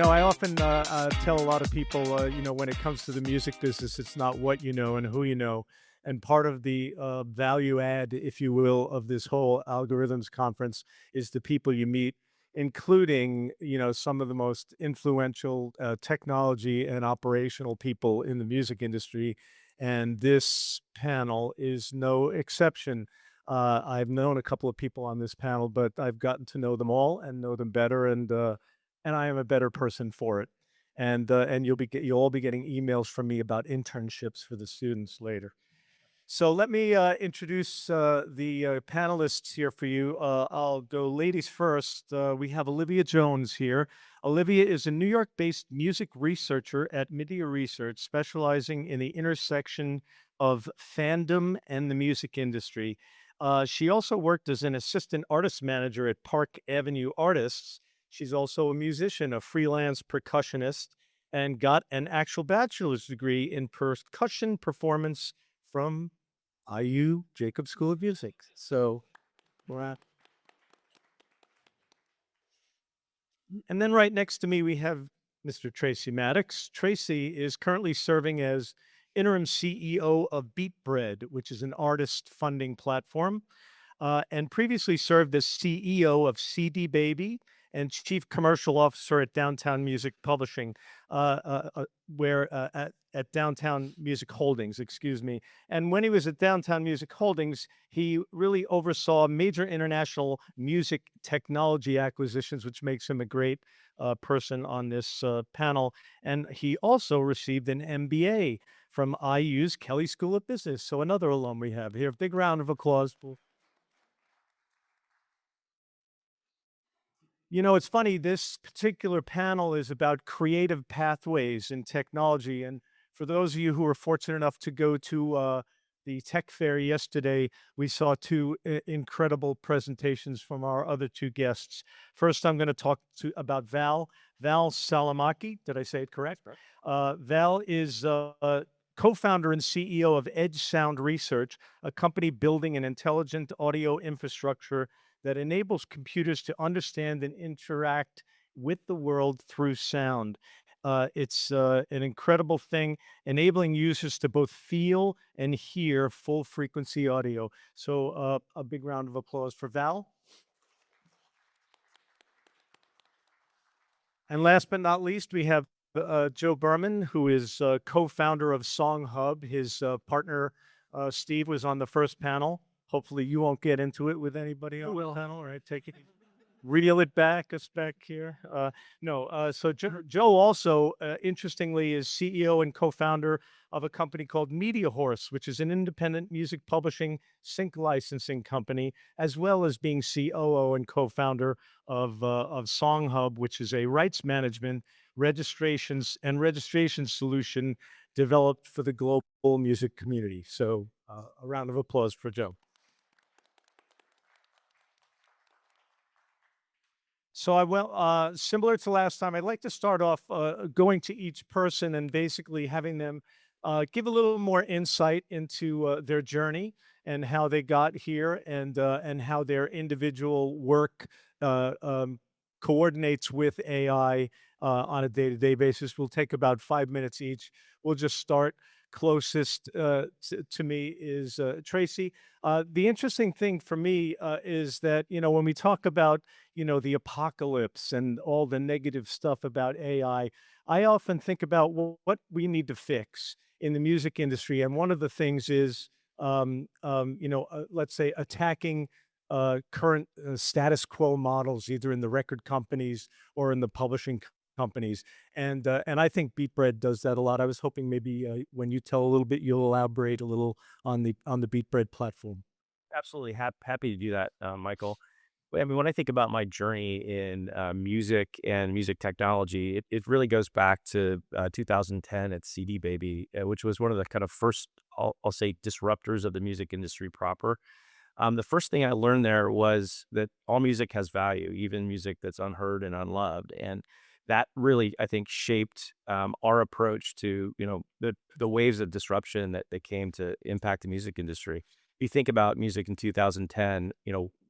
I often tell a lot of people, when it comes to the music business, it's not what you know and who you know. And part of the value add, if you will, of this whole algorithms conference is the people you meet, including, some of the most influential technology and operational people in the music industry. And this panel is no exception. I've known a couple of people on this panel, but I've gotten to know them all and know them better. And I am a better person for it. And you'll all be getting emails from me about internships for the students later. So let me introduce the panelists here for you. I'll go ladies first. We have Olivia Jones here. Olivia is a New York-based music researcher at MIDiA Research, specializing in the intersection of fandom and the music industry. She also worked as an assistant artist manager at Park Avenue Artists. She's also a musician, a freelance percussionist, and got an actual bachelor's degree in percussion performance from IU Jacobs School of Music. So we're at. And then right next to me, we have Mr. Tracy Maddux. Tracy is currently serving as interim CEO of beatBread, which is an artist funding platform, and previously served as CEO of CD Baby and chief commercial officer at Downtown Music Publishing, where at Downtown Music Holdings, excuse me. And when he was at Downtown Music Holdings, he really oversaw major international music technology acquisitions, which makes him a great person on this panel. And he also received an MBA from IU's Kelley School of Business. So another alum we have here. Big round of applause. It's funny, this particular panel is about creative pathways in technology. And for those of you who were fortunate enough to go to the tech fair yesterday, we saw two incredible presentations from our other two guests. First, I'm going to talk about Val Salomaki. Did I say it correct? Val is co-founder and CEO of Edge Sound Research, a company building an intelligent audio infrastructure that enables computers to understand and interact with the world through sound. It's an incredible thing, enabling users to both feel and hear full frequency audio. So a big round of applause for Val. And last but not least, we have Joe Berman, who is co-founder of SongHub. His partner, Steve, was on the first panel. Hopefully you won't get into it with anybody on the panel, right? Take it, reel it back, us back here. So Joe also, interestingly, is CEO and co-founder of a company called Media Horse, which is an independent music publishing sync licensing company, as well as being COO and co-founder of SongHub, which is a rights management, registration solution developed for the global music community. So a round of applause for Joe. So similar to last time, I'd like to start off going to each person and basically having them give a little more insight into their journey and how they got here and how their individual work coordinates with AI on a day-to-day basis. We'll take about 5 minutes each. We'll just start. Closest to me is Tracy. The interesting thing for me is that, when we talk about, the apocalypse and all the negative stuff about AI, I often think about what we need to fix in the music industry. And one of the things is, let's say, attacking current status quo models, either in the record companies or in the publishing companies. And I think beatBread does that a lot. I was hoping maybe when you tell a little bit, you'll elaborate a little on the beatBread platform. Absolutely happy to do that, Michael. I mean, when I think about my journey in music and music technology, it really goes back to 2010 at CD Baby, which was one of the kind of first, I'll say, disruptors of the music industry proper. The first thing I learned there was that all music has value, even music that's unheard and unloved. And that really, I think, shaped our approach to, the waves of disruption that came to impact the music industry. If you think about music in 2010,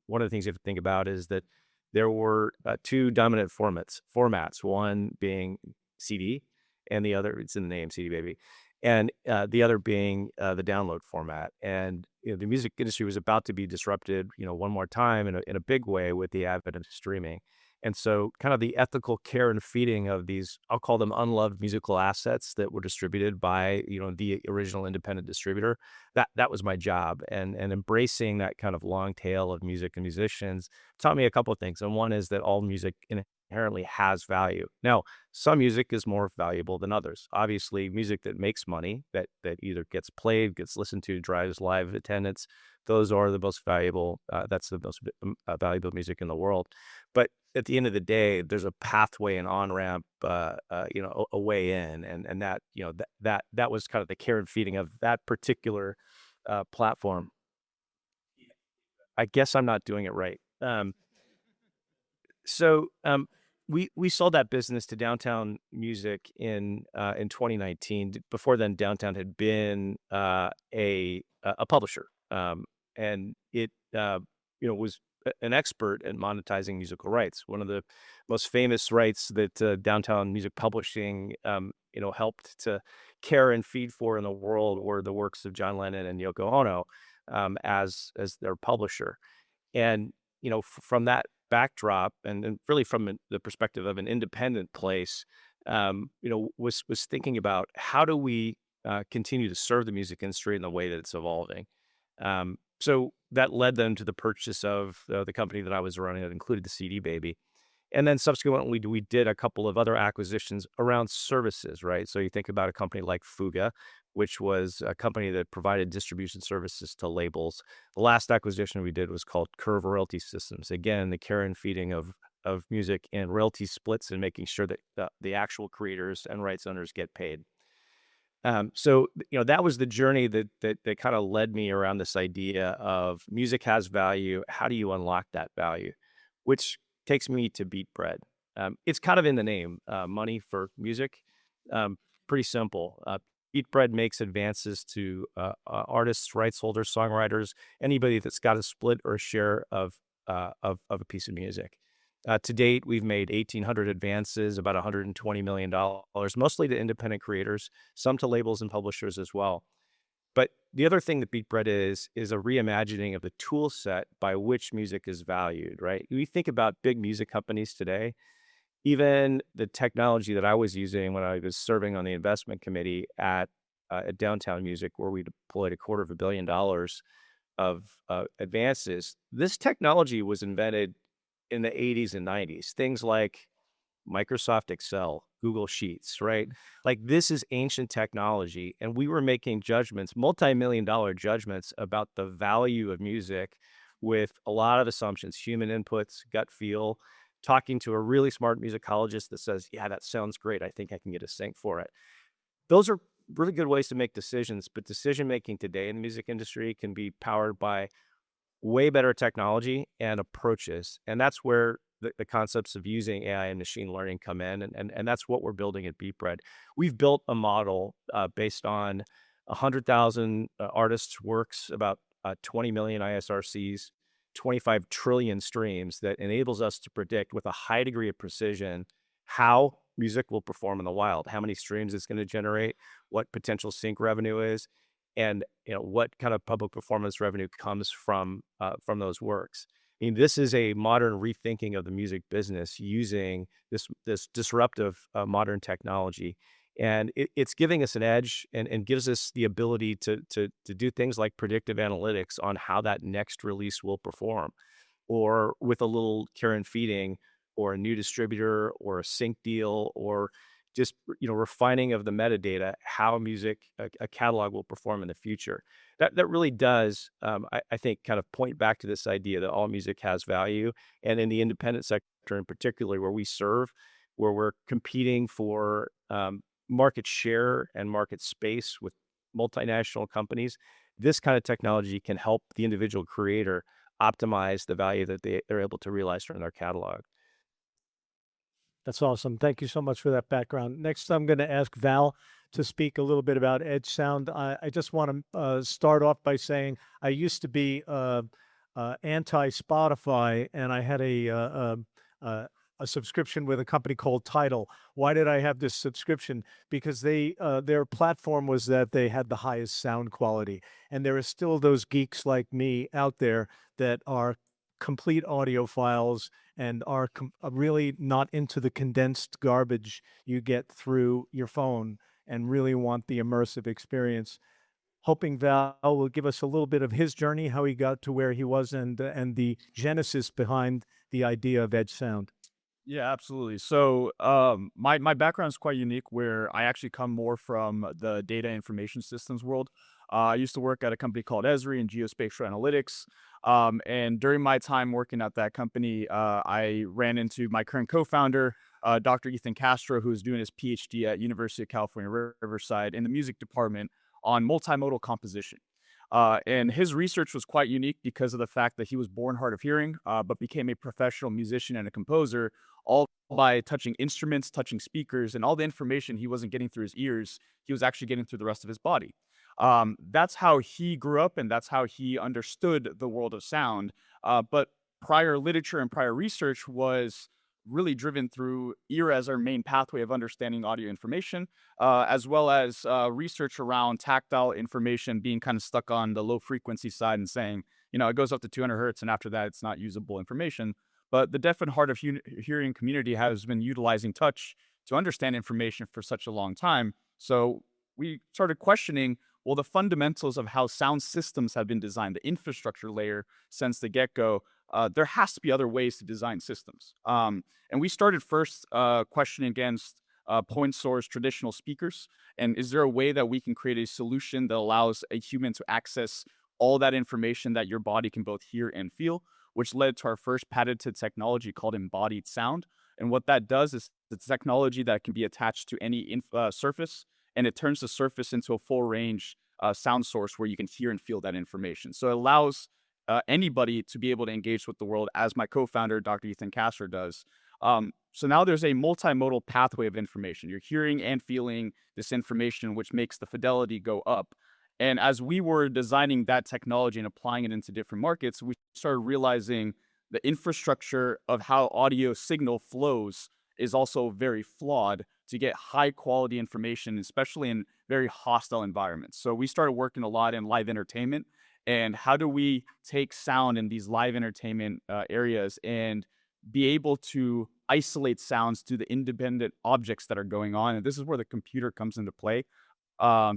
one of the things you have to think about is that there were two dominant formats, one being CD, and the other, it's in the name, CD Baby, and the other being the download format. And the music industry was about to be disrupted, one more time in a big way with the advent of streaming. And so, kind of the ethical care and feeding of these, I'll call them unloved musical assets that were distributed by, the original independent distributor. That was my job, and embracing that kind of long tail of music and musicians taught me a couple of things. And one is that all music inherently has value. Now, some music is more valuable than others. Obviously, music that makes money, that either gets played, gets listened to, drives live attendance, those are the most valuable. That's the most valuable music in the world. But at the end of the day, there's a pathway and on ramp, a way in, and that that was kind of the care and feeding of that particular platform. I guess I'm not doing it right. So we sold that business to Downtown Music in 2019. Before then, Downtown had been a publisher, and it was an expert at monetizing musical rights. One of the most famous rights that Downtown Music Publishing helped to care and feed for in the world were the works of John Lennon and Yoko Ono, as their publisher. And from that backdrop, and really from the perspective of an independent place, was thinking about how do we continue to serve the music industry in the way that it's evolving. So that led them to the purchase of the company that I was running that included the CD Baby. And then subsequently, we did a couple of other acquisitions around services, right? So you think about a company like Fuga, which was a company that provided distribution services to labels. The last acquisition we did was called Curve Royalty Systems. Again, the care and feeding of music and royalty splits and making sure that the actual creators and rights owners get paid. So that was the journey that kind of led me around this idea of music has value. How do you unlock that value? Which takes me to beatBread. It's kind of in the name, money for music. Pretty simple. beatBread makes advances to artists, rights holders, songwriters, anybody that's got a split or a share of a piece of music. To date, we've made 1,800 advances, about $120 million, mostly to independent creators, some to labels and publishers as well. But the other thing that beatBread is a reimagining of the tool set by which music is valued, right? We think about big music companies today, even the technology that I was using when I was serving on the investment committee at Downtown Music, where we deployed $250 million of advances. This technology was invented in the 80s and 90s. Things like Microsoft Excel, Google Sheets, right? Like this is ancient technology. And we were making judgments, multi-million dollar judgments about the value of music with a lot of assumptions, human inputs, gut feel, talking to a really smart musicologist that says, yeah, that sounds great. I think I can get a sync for it. Those are really good ways to make decisions, but decision making today in the music industry can be powered by way better technology and approaches. And that's where the concepts of using AI and machine learning come in. And that's what we're building at beatBread. We've built a model based on 100,000 artists' works, about 20 million ISRCs, 25 trillion streams that enables us to predict with a high degree of precision how music will perform in the wild, how many streams it's going to generate, what potential sync revenue is, and what kind of public performance revenue comes from those works. I mean, this is a modern rethinking of the music business using this disruptive modern technology, and it's giving us an edge and gives us the ability to do things like predictive analytics on how that next release will perform, or with a little care and feeding, or a new distributor, or a sync deal, or just refining of the metadata, how music, a catalog will perform in the future. That really does, I think, kind of point back to this idea that all music has value. And in the independent sector in particular, where we serve, where we're competing for market share and market space with multinational companies, this kind of technology can help the individual creator optimize the value that they're able to realize from their catalog. That's awesome. Thank you so much for that background. Next, I'm going to ask Val to speak a little bit about Edge Sound. I just want to start off by saying I used to be anti-Spotify, and I had a uh, a subscription with a company called Tidal. Why did I have this subscription? Because their platform was that they had the highest sound quality, and there are still those geeks like me out there that are complete audiophiles and are really not into the condensed garbage you get through your phone and really want the immersive experience. Hoping Val will give us a little bit of his journey, how he got to where he was, and the genesis behind the idea of Edge Sound. Yeah, absolutely. So, my background is quite unique, where I actually come more from the data information systems world. I used to work at a company called Esri in geospatial analytics, and during my time working at that company, I ran into my current co-founder, Dr. Ethan Castro, who's doing his PhD at University of California, Riverside in the music department on multimodal composition. And his research was quite unique because of the fact that he was born hard of hearing, but became a professional musician and a composer, all by touching instruments, touching speakers, and all the information he wasn't getting through his ears, he was actually getting through the rest of his body. That's how he grew up, and that's how he understood the world of sound. But prior literature and prior research was really driven through ear as our main pathway of understanding audio information, as well as research around tactile information being kind of stuck on the low frequency side and saying, it goes up to 200 hertz, and after that, it's not usable information. But the deaf and hard of hearing community has been utilizing touch to understand information for such a long time. So we started questioning, well, the fundamentals of how sound systems have been designed, the infrastructure layer since the get go. There has to be other ways to design systems. And we started first questioning against point source traditional speakers. And is there a way that we can create a solution that allows a human to access all that information that your body can both hear and feel, which led to our first patented technology called embodied sound. And what that does is it's technology that can be attached to any surface, and it turns the surface into a full range sound source where you can hear and feel that information. So it allows anybody to be able to engage with the world, as my co-founder, Dr. Ethan Kasser, does. So now there's a multimodal pathway of information. You're hearing and feeling this information, which makes the fidelity go up. And as we were designing that technology and applying it into different markets, we started realizing the infrastructure of how audio signal flows is also very flawed to get high quality information, especially in very hostile environments. So we started working a lot in live entertainment, and how do we take sound in these live entertainment areas and be able to isolate sounds to the independent objects that are going on. And this is where the computer comes into play,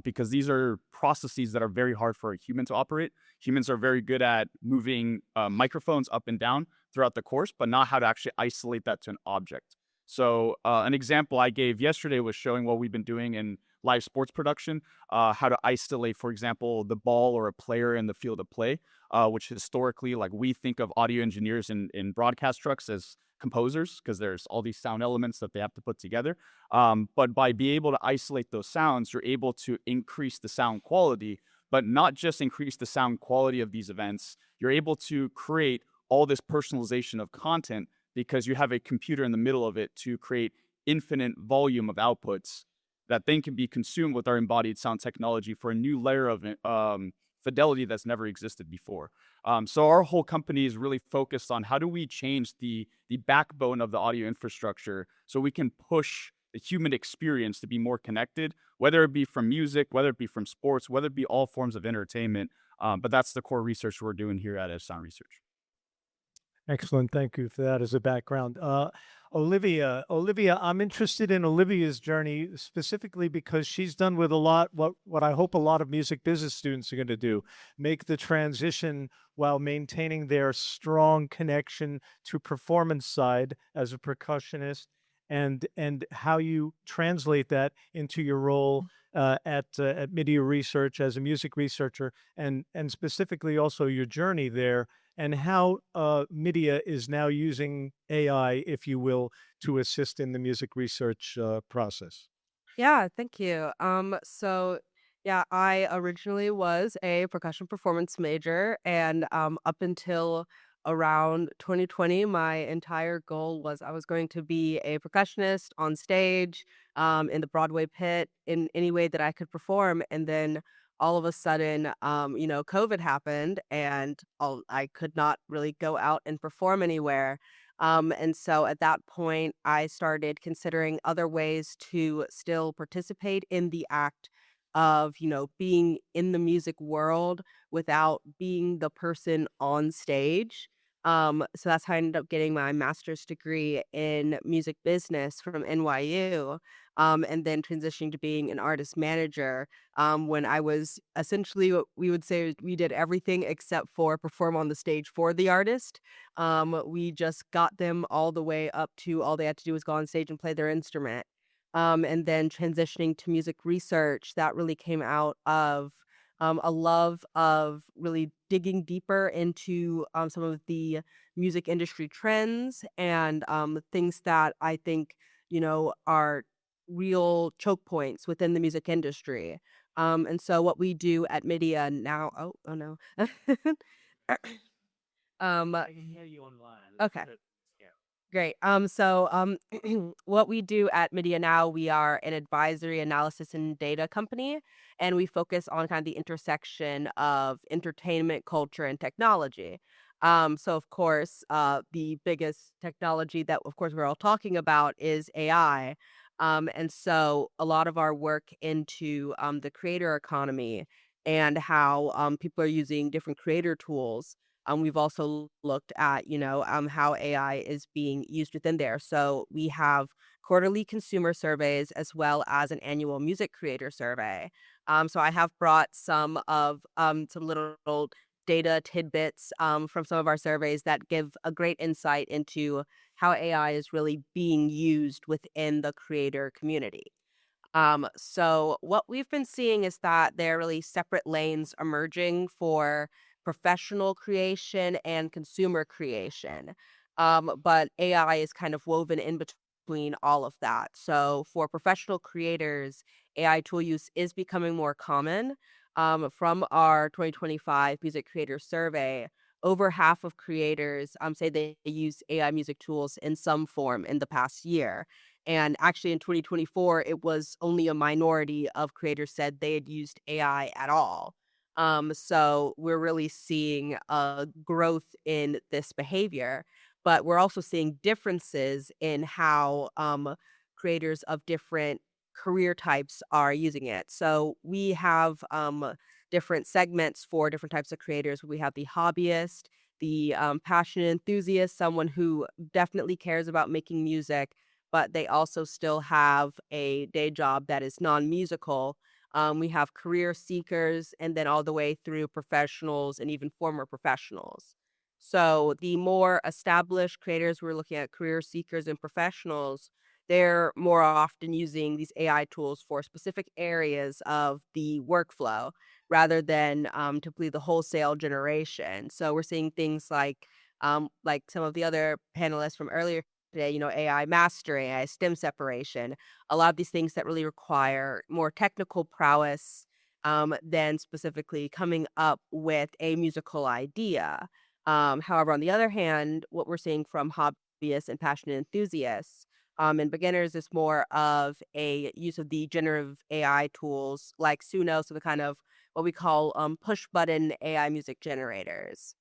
because these are processes that are very hard for a human to operate. Humans are very good at moving microphones up and down throughout the course, but not how to actually isolate that to an object. So an example I gave yesterday was showing what we've been doing in live sports production, how to isolate, for example, the ball or a player in the field of play, which historically, like, we think of audio engineers in broadcast trucks as composers, because there's all these sound elements that they have to put together. But by being able to isolate those sounds, you're able to increase the sound quality, but not just increase the sound quality of these events. You're able to create all this personalization of content because you have a computer in the middle of it to create infinite volume of outputs that then can be consumed with our embodied sound technology for a new layer of fidelity that's never existed before. So our whole company is really focused on how do we change the backbone of the audio infrastructure so we can push the human experience to be more connected, whether it be from music, whether it be from sports, whether it be all forms of entertainment. But that's the core research we're doing here at Edge Sound Research. Excellent. Thank you for that as a background. Olivia, I'm interested in Olivia's journey specifically because she's done with a lot what I hope a lot of music business students are going to do, make the transition while maintaining their strong connection to performance side as a percussionist, and how you translate that into your role at MIDiA Research as a music researcher, and specifically also your journey there, and how MIDiA is now using AI, if you will, to assist in the music research process. Yeah, thank you. So yeah, I originally was a percussion performance major, and up until around 2020, my entire goal was I was going to be a percussionist on stage, in the Broadway pit, in any way that I could perform. And then all of a sudden, COVID happened, and I could not really go out and perform anywhere. And so at that point, I started considering other ways to still participate in the act of, being in the music world without being the person on stage. So that's how I ended up getting my master's degree in music business from NYU, and then transitioning to being an artist manager, when I was essentially what we would say we did everything except for perform on the stage for the artist. We just got them all the way up to all they had to do was go on stage and play their instrument. And then transitioning to music research, that really came out of a love of really digging deeper into some of the music industry trends and things that I think, are real choke points within the music industry. And so what we do at MIDiA now, oh no. I can hear you online. Okay. Yeah. Great. What we do at MIDiA now, we are an advisory analysis and data company, and we focus on kind of the intersection of entertainment, culture, and technology. So of course, the biggest technology that, of course, we're all talking about is AI. And so a lot of our work into the creator economy and how people are using different creator tools. We've also looked at, how AI is being used within there. So we have quarterly consumer surveys as well as an annual music creator survey. So I have brought some little data tidbits from some of our surveys that give a great insight into how AI is really being used within the creator community. So what we've been seeing is that there are really separate lanes emerging for professional creation and consumer creation. But AI is kind of woven in between all of that. So for professional creators, AI tool use is becoming more common. From our 2025 music creator survey, over half of creators say they use AI music tools in some form in the past year. And actually, in 2024, it was only a minority of creators said they had used AI at all. So we're really seeing a growth in this behavior, but we're also seeing differences in how creators of different career types are using it. So we have different segments for different types of creators. We have the hobbyist, the passionate enthusiast, someone who definitely cares about making music but they also still have a day job that is non-musical. We have career seekers and then all the way through professionals and even former professionals. So the more established creators, we're looking at career seekers and professionals, they're more often using these AI tools for specific areas of the workflow rather than typically the wholesale generation. So we're seeing things like some of the other panelists from earlier today, AI mastering, AI stem separation, a lot of these things that really require more technical prowess than specifically coming up with a musical idea. However, on the other hand, what we're seeing from hobbyists and passionate enthusiasts and beginners is more of a use of the generative AI tools like Suno, so the kind of what we call push button AI music generators.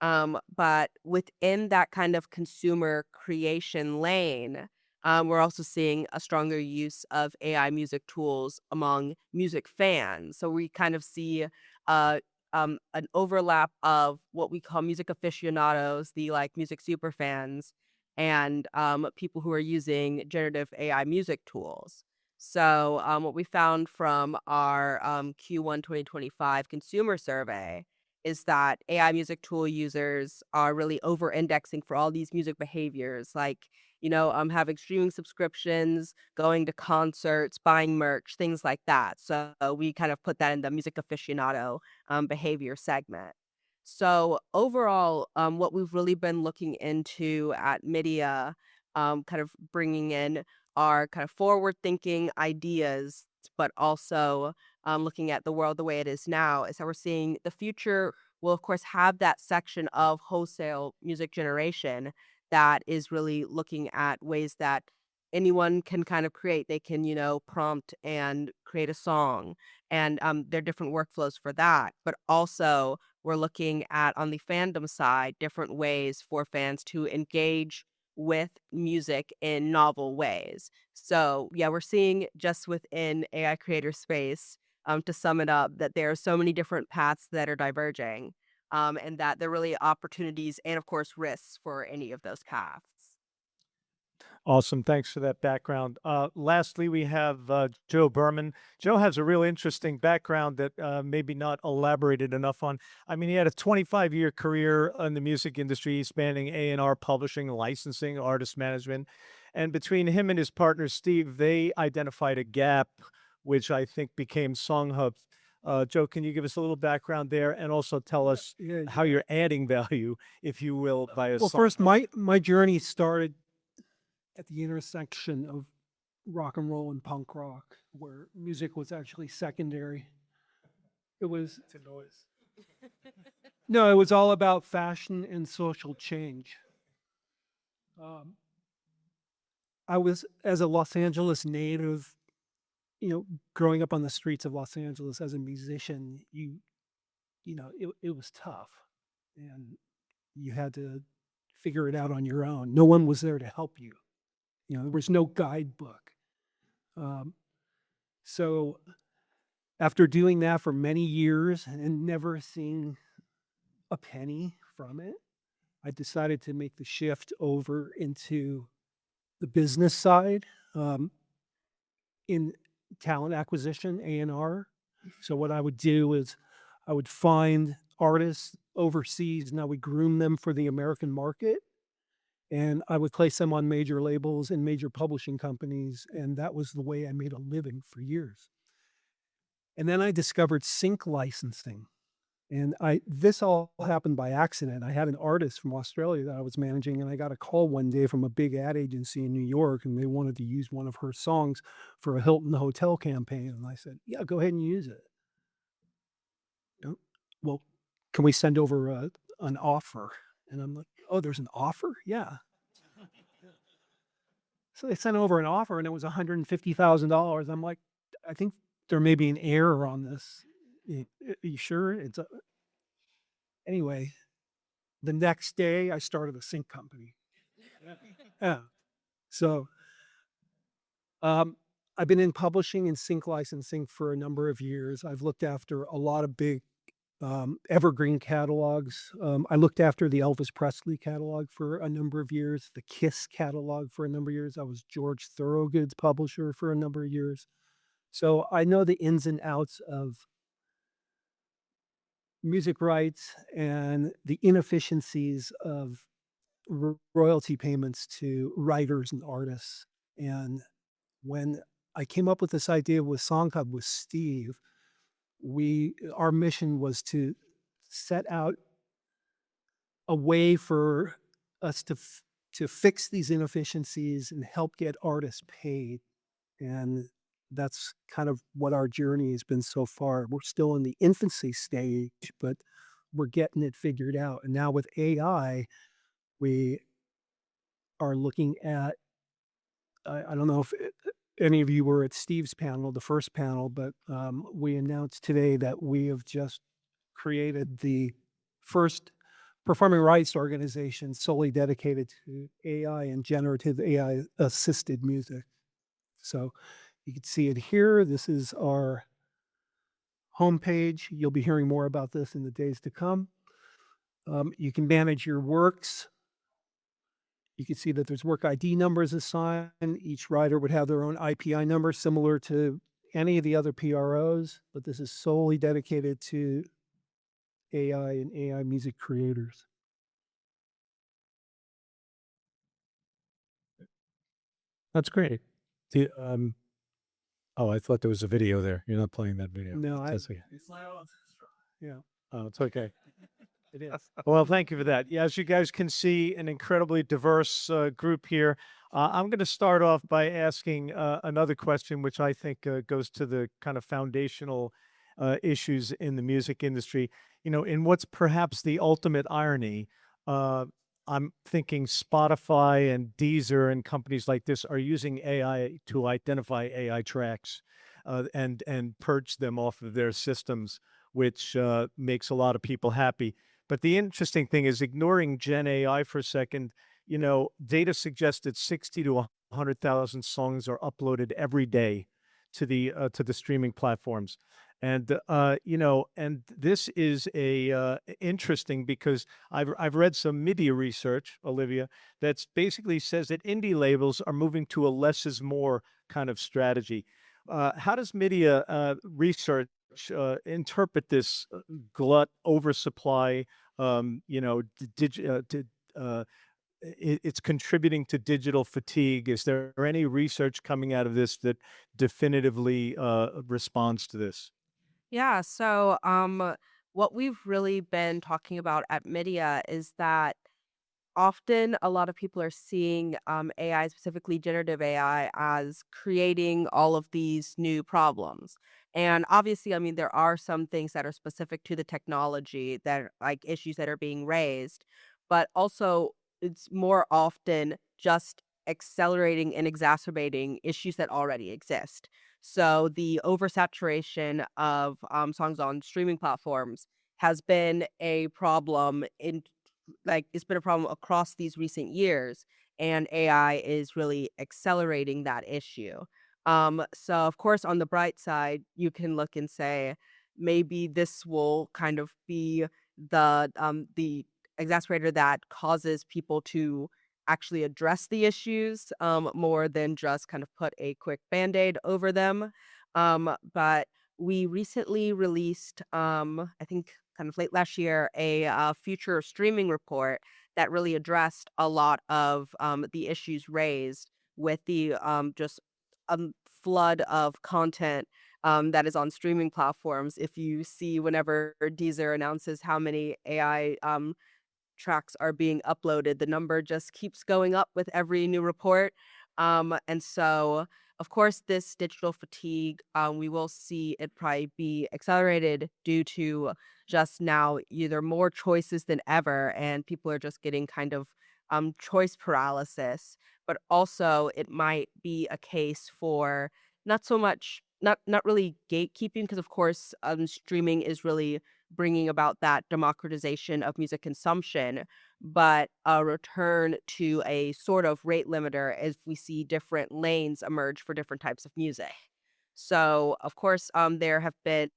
But within that kind of consumer creation lane, we're also seeing a stronger use of AI music tools among music fans. So we kind of see uh, an overlap of what we call music aficionados, the like music super fans, and people who are using generative AI music tools. So what we found from our Q1 2025 consumer survey is that AI music tool users are really over indexing for all these music behaviors like, having streaming subscriptions, going to concerts, buying merch, things like that. So we kind of put that in the music aficionado behavior segment. So overall, what we've really been looking into at MIDiA, kind of bringing in are kind of forward thinking ideas, but also looking at the world the way it is now, is that we're seeing the future will, of course, have that section of wholesale music generation that is really looking at ways that anyone can kind of create. They can, prompt and create a song, and there are different workflows for that. But also, we're looking at on the fandom side different ways for fans to engage with music in novel ways. So, yeah, we're seeing just within AI creator space, to sum it up, that there are so many different paths that are diverging, and that there are really opportunities and, of course, risks for any of those paths. Awesome. Thanks for that background. Lastly, we have Joe Berman. Joe has a real interesting background that maybe not elaborated enough on. I mean, he had a 25-year career in the music industry, spanning A&R publishing, licensing, artist management. And between him and his partner, Steve, they identified a gap, which I think became SongHub. Joe, can you give us a little background there and also tell us Yeah. how you're adding value, if you will, via Well, first, my journey started at the intersection of rock and roll and punk rock, where music was actually secondary. It was no, it was all about fashion and social change. Um, I was, as a Los Angeles native, growing up on the streets of Los Angeles as a musician, it was tough, and you had to figure it out on your own. No one was there to help you. There was no guidebook. Um, so after doing that for many years and never seeing a penny from it, I decided to make the shift over into the business side, in talent acquisition, A&R. So what I would do is I would find artists overseas and I would groom them for the American market. And I would place them on major labels and major publishing companies. And that was the way I made a living for years. And then I discovered sync licensing. And this all happened by accident. I had an artist from Australia that I was managing, and I got a call one day from a big ad agency in New York, and they wanted to use one of her songs for a Hilton hotel campaign. And I said, "Yeah, go ahead and use it." "Oh, well, can we send over an offer?" And I'm like, "Oh, there's an offer? Yeah." So they sent over an offer, and it was $150,000. I'm like, "I think there may be an error on this. Are you sure?" Anyway, the next day I started a sync company. Yeah. So I've been in publishing and sync licensing for a number of years. I've looked after a lot of big evergreen catalogs. I looked after the Elvis Presley catalog for a number of years, the Kiss catalog for a number of years. I was George Thorogood's publisher for a number of years. So I know the ins and outs of music rights and the inefficiencies of royalty payments to writers and artists. And when I came up with this idea with SongHub with Steve, our mission was to set out a way for us to fix these inefficiencies and help get artists paid. And that's kind of what our journey has been so far. We're still in the infancy stage, but we're getting it figured out. And now with AI, we are looking at, I don't know if any of you were at Steve's panel, the first panel, but we announced today that we have just created the first performing rights organization solely dedicated to AI and generative AI assisted music. So you can see it here. This is our homepage. You'll be hearing more about this in the days to come. You can manage your works. You can see that there's work ID numbers assigned. Each writer would have their own IPI number similar to any of the other PROs, but this is solely dedicated to AI and AI music creators. That's great. The, oh, I thought there was a video there. You're not playing that video. No, That's okay. yeah. Oh, it's okay. It is. Well, thank you for that. Yeah, as you guys can see, an incredibly diverse group here. I'm going to start off by asking another question, which I think goes to the kind of foundational issues in the music industry. In what's perhaps the ultimate irony, I'm thinking Spotify and Deezer and companies like this are using AI to identify AI tracks and purge them off of their systems, which makes a lot of people happy. But the interesting thing is, ignoring Gen AI for a second, data suggests that 60 to 100,000 songs are uploaded every day to the streaming platforms. And this is a interesting because I've read some MIDiA research, Olivia, that's basically says that indie labels are moving to a less is more kind of strategy. How does MIDiA research interpret this glut oversupply? Uh, it's contributing to digital fatigue. Is there any research coming out of this that definitively responds to this? Yeah, so what we've really been talking about at MIDiA is that often a lot of people are seeing AI, specifically generative AI, as creating all of these new problems. And obviously, I mean, there are some things that are specific to the technology that are like issues that are being raised, but also it's more often just accelerating and exacerbating issues that already exist. So the oversaturation of songs on streaming platforms has been a problem in like it's been a problem across these recent years, and AI is really accelerating that issue. So of course on the bright side you can look and say maybe this will kind of be the exacerbator that causes people to actually address the issues more than just kind of put a quick band-aid over them. But we recently released, I think kind of late last year, a future streaming report that really addressed a lot of the issues raised with the just flood of content that is on streaming platforms. If you see whenever Deezer announces how many AI tracks are being uploaded, the number just keeps going up with every new report. And so, of course, this digital fatigue, we will see it probably be accelerated due to just now either more choices than ever, and people are just getting kind of choice paralysis. But also, it might be a case for not so much, not really gatekeeping, because of course, streaming is really bringing about that democratization of music consumption, but a return to a sort of rate limiter as we see different lanes emerge for different types of music. So, of course, there have been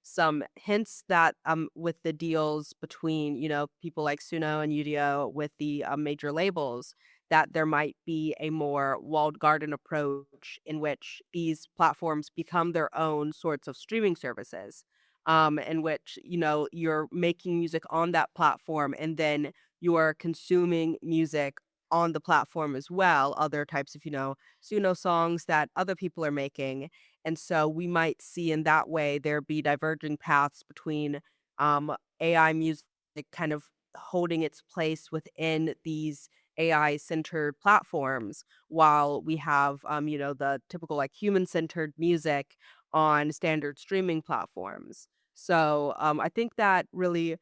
some hints that with the deals between people like Suno and Udio with the major labels, that there might be a more walled garden approach in which these platforms become their own sorts of streaming services, in which you're making music on that platform and then you are consuming music on the platform as well, other types of Suno songs that other people are making. And so we might see in that way there be diverging paths between AI music kind of holding its place within these AI centered platforms, while we have the typical like human centered music on standard streaming platforms. So I think that really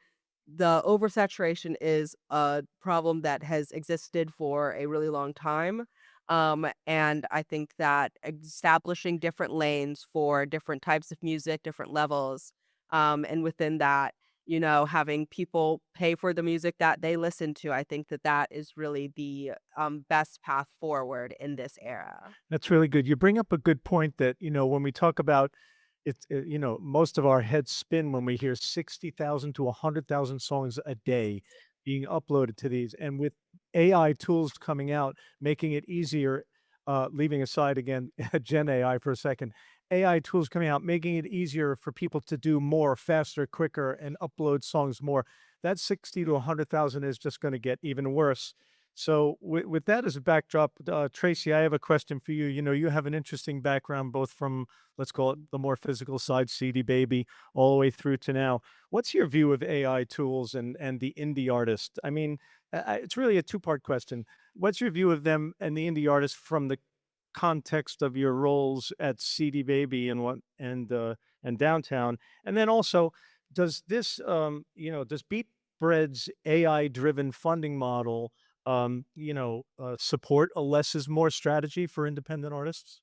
the oversaturation is a problem that has existed for a really long time. And I think that establishing different lanes for different types of music, different levels, and within that, having people pay for the music that they listen to, I think that that is really the best path forward in this era. That's really good. You bring up a good point that, when we talk about it, most of our heads spin when we hear 60,000 to 100,000 songs a day being uploaded to these. And with AI tools coming out, making it easier, leaving aside again Gen AI for a second, AI tools coming out, making it easier for people to do more faster, quicker, and upload songs more. That 60 to 100,000 is just going to get even worse. So with that as a backdrop, Tracy, I have a question for you. You have an interesting background, both from, let's call it the more physical side, CD Baby, all the way through to now. What's your view of AI tools and the indie artist? I mean, it's really a two-part question. What's your view of them and the indie artist from the context of your roles at CD Baby and Downtown? And then also, does this does beatBread's AI-driven funding model support a less is more strategy for independent artists?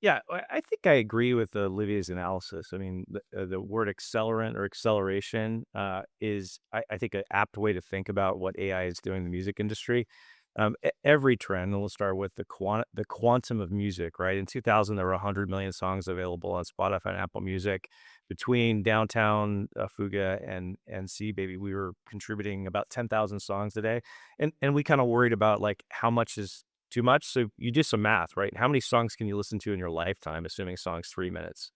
Yeah, I think I agree with Olivia's analysis. I mean, the word accelerant or acceleration is, I think, an apt way to think about what AI is doing in the music industry. Every trend, and we'll start with the quantum of music, right? In 2000, there were 100 million songs available on Spotify and Apple Music. Between Downtown, Fuga, and C Baby, we were contributing about 10,000 songs a day, and we kind of worried about like how much is too much. So you do some math, right? How many songs can you listen to in your lifetime, assuming song's 3 minutes?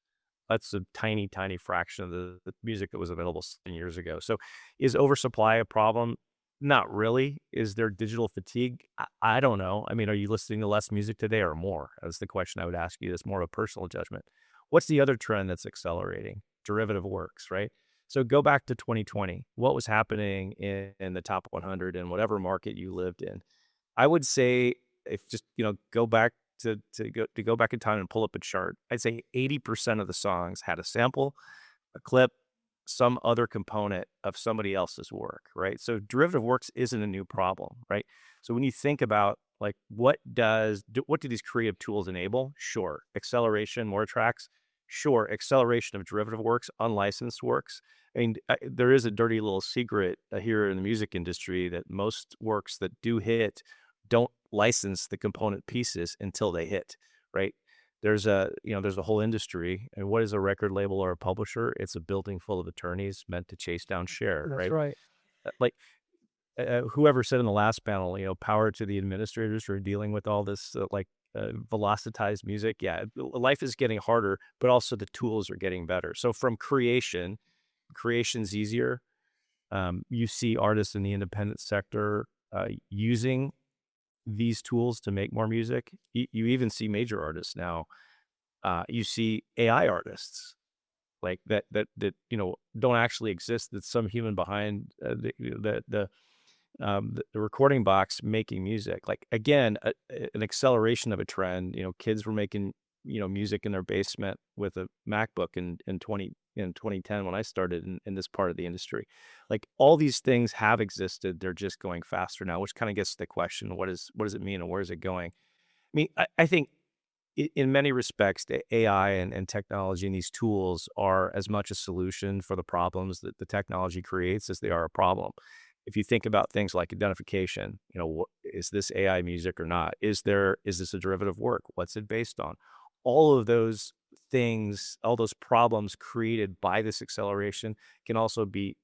That's a tiny, tiny fraction of the music that was available 7 years ago. So is oversupply a problem? Not really. Is there digital fatigue? I don't know. I mean, are you listening to less music today or more? That's the question I would ask you. That's more of a personal judgment. What's the other trend that's accelerating? Derivative works, right? So go back to 2020. What was happening in the top 100 in whatever market you lived in? I would say if just, go back to go back in time and pull up a chart, I'd say 80% of the songs had a sample, a clip, some other component of somebody else's work, right? So derivative works isn't a new problem, right? So when you think about like what do these creative tools enable? Sure, acceleration, more tracks. Sure, acceleration of derivative works, unlicensed works. I mean, there is a dirty little secret here in the music industry that most works that do hit don't license the component pieces until they hit, right? There's a whole industry. And what is a record label or a publisher? It's a building full of attorneys meant to chase down share, That's right? right. Like whoever said in the last panel, power to the administrators for dealing with all this velocitized music. Yeah, life is getting harder, but also the tools are getting better. So from creation's easier. You see artists in the independent sector using these tools to make more music. You even see major artists now. You see AI artists like that don't actually exist. That's some human behind the recording box making music. Like again, an acceleration of a trend. Kids were making music in their basement with a MacBook in 2010 when I started in this part of the industry. Like all these things have existed. They're just going faster now, which kind of gets to the question: what does it mean, and where is it going? I mean, I think in many respects, the AI and technology and these tools are as much a solution for the problems that the technology creates as they are a problem. If you think about things like identification, is this AI music or not? Is this a derivative work? What's it based on? All of those things, all those problems created by this acceleration can also be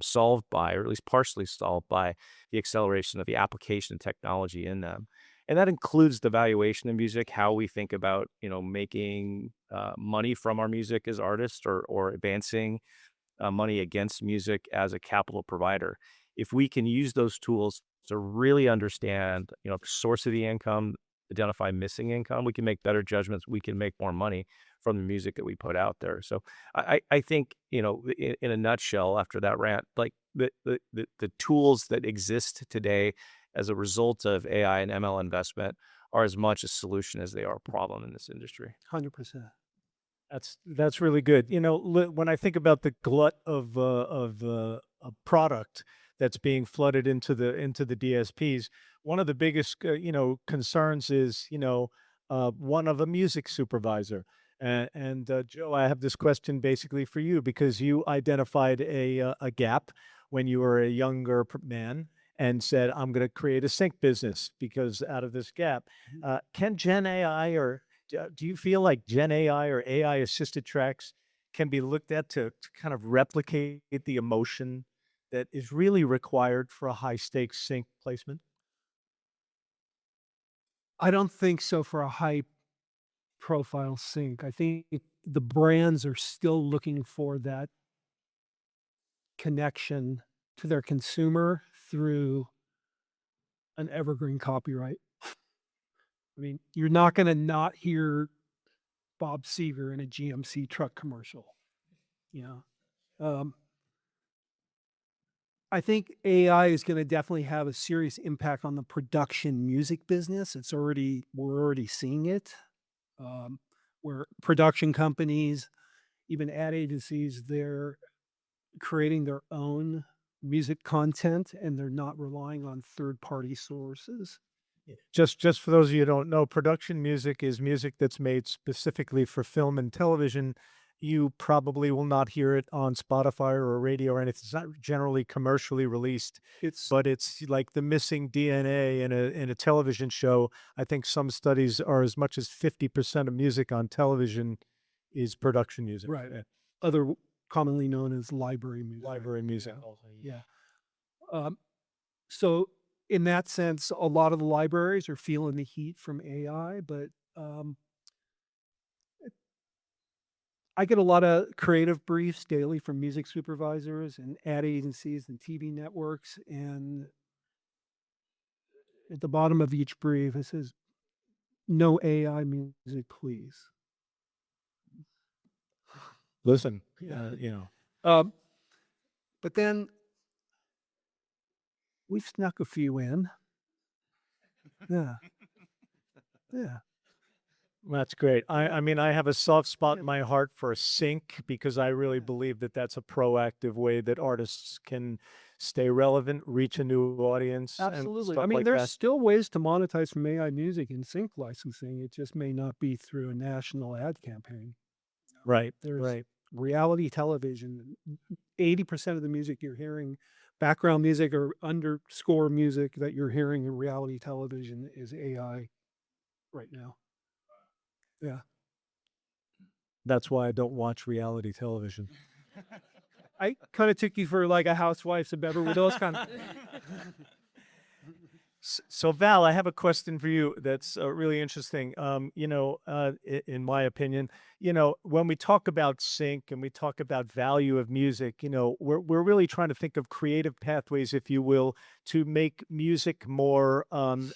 solved by, or at least partially solved by, the acceleration of the application technology in them. And that includes the valuation of music, how we think about, making money from our music as artists, or advancing money against music as a capital provider. If we can use those tools to really understand, the source of the income, identify missing income, we can make better judgments. We can make more money from the music that we put out there. So I think, in a nutshell, after that rant, like the tools that exist today as a result of AI and ML investment are as much a solution as they are a problem in this industry. 100%. That's really good. When I think about the glut of a product that's being flooded into the DSPs, one of the biggest concerns is one of a music supervisor. And Joe, I have this question basically for you because you identified a gap when you were a younger man and said, I'm going to create a sync business because out of this gap. Can Gen AI or do you feel like Gen AI or AI assisted tracks can be looked at to kind of replicate the emotion that is really required for a high stakes sync placement? I don't think so for a high profile sync. I think the brands are still looking for that connection to their consumer through an evergreen copyright. I mean, you're not going to not hear Bob Seger in a GMC truck commercial. You know, I think AI is going to definitely have a serious impact on the production music business. We're already seeing it, where production companies, even ad agencies, they're creating their own music content and they're not relying on third-party sources. Just for those of you who don't know, production music is music that's made specifically for film and television. you probably will not hear it on Spotify or radio or anything. It's not generally commercially released, It's but it's like the missing DNA in a television show. I think some studies are as much as 50% of music on television is production music. right. Other commonly known as library music. Library music Yeah. also. Yeah. Um, so in that sense, a lot of the libraries are feeling the heat from AI, but um, I get a lot of creative briefs daily from music supervisors and ad agencies and TV networks. And at the bottom of each brief, it says, no AI music, please. Listen, Yeah. you know, Um, but then we've snuck a few in. Yeah. Yeah. that's great. I mean, I have a soft spot Yeah. in my heart for sync because I really Yeah. believe that that's a proactive way that artists can stay relevant, reach a new audience, and Absolutely. stuff I mean, like there's that. still ways to monetize from AI music and sync licensing. It just may not be through a national ad campaign. Right, There's right. reality television. 80% of the music you're hearing, background music or underscore music that you're hearing in reality television is AI right now. Yeah. That's why I don't watch reality television. I kind of took you for like a housewife of Beverly Hills kind of. So Val, I have a question for you that's really interesting. In my opinion, when we talk about sync and we talk about value of music, we're really trying to think of creative pathways, if you will, to make music more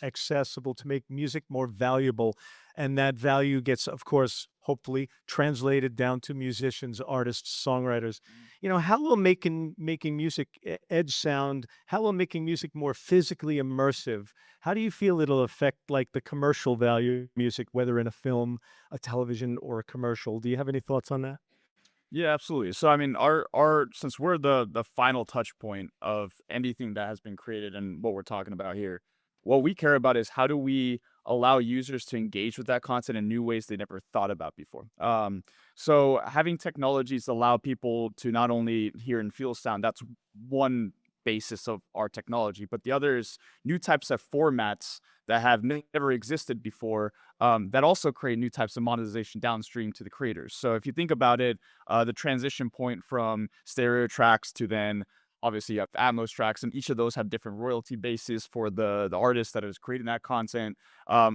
accessible, to make music more valuable, and that value gets, of course, hopefully translated down to musicians, artists, songwriters. How will making music edge sound? How will making music more physically immersive? How do you feel it'll affect like the commercial value of music, whether in a film, a television, or a commercial? Do you have any thoughts on that? Yeah, absolutely. So I mean, our since we're the final touch point of anything that has been created and what we're talking about here, what we care about is how do we allow users to engage with that content in new ways they never thought about before. So having technologies allow people to not only hear and feel sound, that's one basis of our technology, but the other is new types of formats that have never existed before, that also create new types of monetization downstream to the creators. So if you think about it, the transition point from stereo tracks to then obviously you have Atmos tracks, and each of those have different royalty bases for the artist that is creating that content.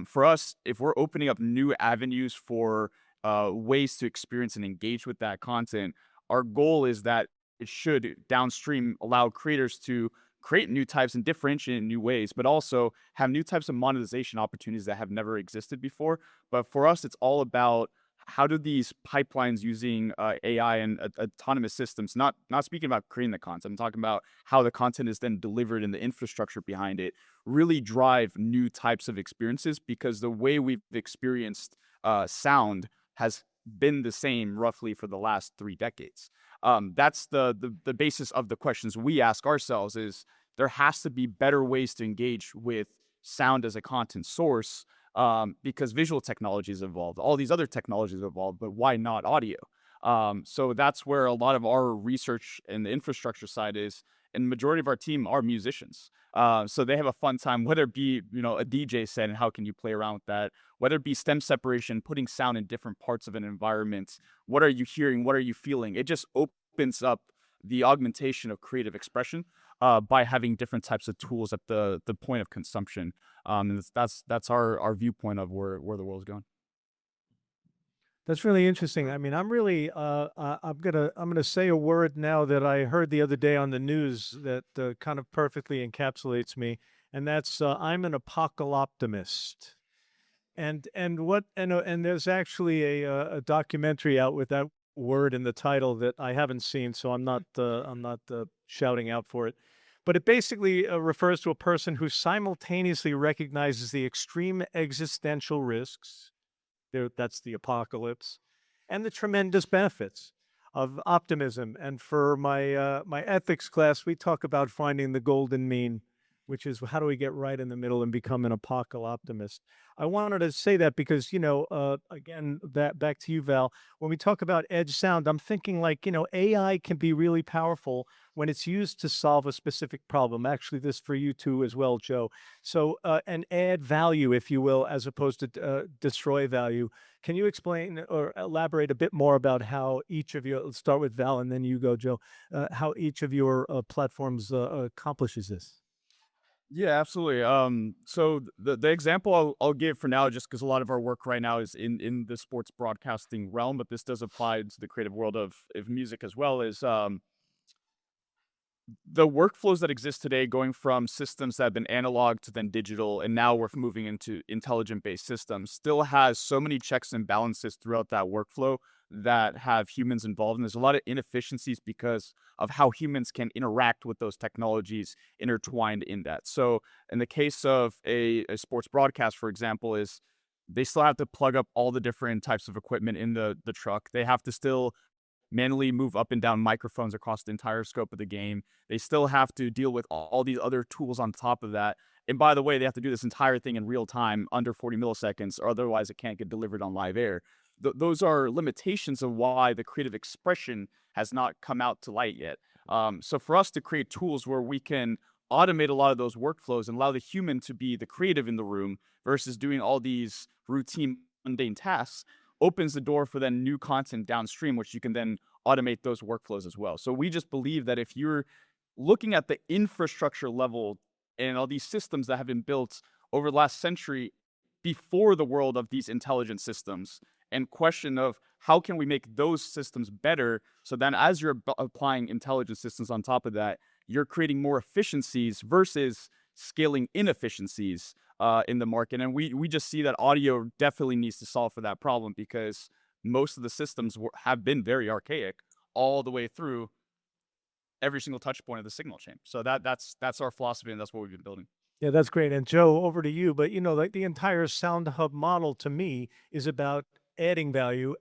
For us, if we're opening up new avenues for ways to experience and engage with that content, our goal is that it should downstream allow creators to create new types and differentiate in new ways, but also have new types of monetization opportunities that have never existed before. But for us, it's all about how do these pipelines using AI and autonomous systems, not speaking about creating the content, I'm talking about how the content is then delivered and the infrastructure behind it, really drive new types of experiences, because the way we've experienced sound has been the same roughly for the last 3 decades. That's the basis of the questions we ask ourselves is there has to be better ways to engage with sound as a content source, because visual technologies evolved, all these other technologies evolved, but why not audio? So that's where a lot of our research and the infrastructure side is, and the majority of our team are musicians. So they have a fun time, whether it be, a DJ set and how can you play around with that, whether it be stem separation, putting sound in different parts of an environment. What are you hearing? What are you feeling? It just opens up the augmentation of creative expression by having different types of tools at the point of consumption. And that's our viewpoint of where the world's going. That's really interesting. I mean, I'm gonna say a word now that I heard the other day on the news that kind of perfectly encapsulates me, and that's I'm an apocalyptimist. And there's actually a documentary out with that word in the title that I haven't seen, so I'm not shouting out for it. But it basically refers to a person who simultaneously recognizes the extreme existential risks, that's the apocalypse, and the tremendous benefits of optimism. And for my ethics class, we talk about finding the golden mean, which is how do we get right in the middle and become an apocalyptimist. I wanted to say that because, again, back to you, Val, when we talk about edge sound, I'm thinking like, AI can be really powerful when it's used to solve a specific problem. Actually, this for you too as well, Joe. So, and add value, if you will, as opposed to destroy value. Can you explain or elaborate a bit more about how each of you, let's start with Val and then you go, Joe, how each of your platforms accomplishes this? Yeah, absolutely. So the example I'll give for now, just because a lot of our work right now is in the sports broadcasting realm, but this does apply to the creative world of music as well, is the workflows that exist today, going from systems that have been analog to then digital, and now we're moving into intelligent based systems, still has so many checks and balances throughout that workflow that have humans involved. And there's a lot of inefficiencies because of how humans can interact with those technologies intertwined in that. So in the case of a sports broadcast, for example, is they still have to plug up all the different types of equipment in the truck. They have to still manually move up and down microphones across the entire scope of the game. They still have to deal with all these other tools on top of that. And by the way, they have to do this entire thing in real time, under 40 milliseconds, or otherwise it can't get delivered on live air. Those are limitations of why the creative expression has not come out to light yet. So for us to create tools where we can automate a lot of those workflows and allow the human to be the creative in the room versus doing all these routine, mundane tasks, opens the door for then new content downstream, which you can then automate those workflows as well. So we just believe that if you're looking at the infrastructure level and all these systems that have been built over the last century before the world of these intelligent systems, and question of how can we make those systems better, so then as you're applying intelligent systems on top of that, you're creating more efficiencies versus scaling inefficiencies in the market. And we just see that audio definitely needs to solve for that problem, because most of the systems have been very archaic all the way through every single touch point of the signal chain. So that's our philosophy, and that's what we've been building. Yeah, that's great. And Joe, over to you. But like the entire SoundHub model to me is about adding value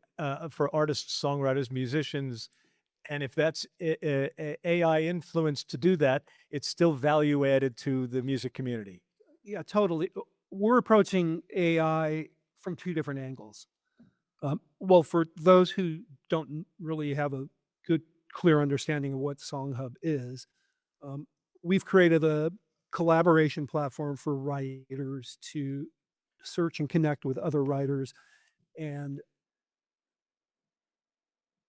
for artists, songwriters, musicians. And if that's AI influenced to do that, it's still value added to the music community. Yeah, totally. We're approaching AI from two different angles. Well, for those who don't really have a good, clear understanding of what SongHub is, we've created a collaboration platform for writers to search and connect with other writers and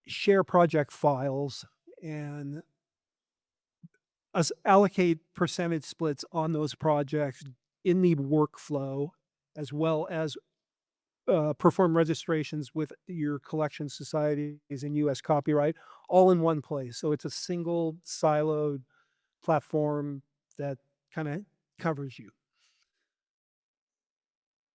share project files and us allocate percentage splits on those projects in the workflow, as well as perform registrations with your collection societies and US copyright all in one place. So it's a single siloed platform that kind of covers you.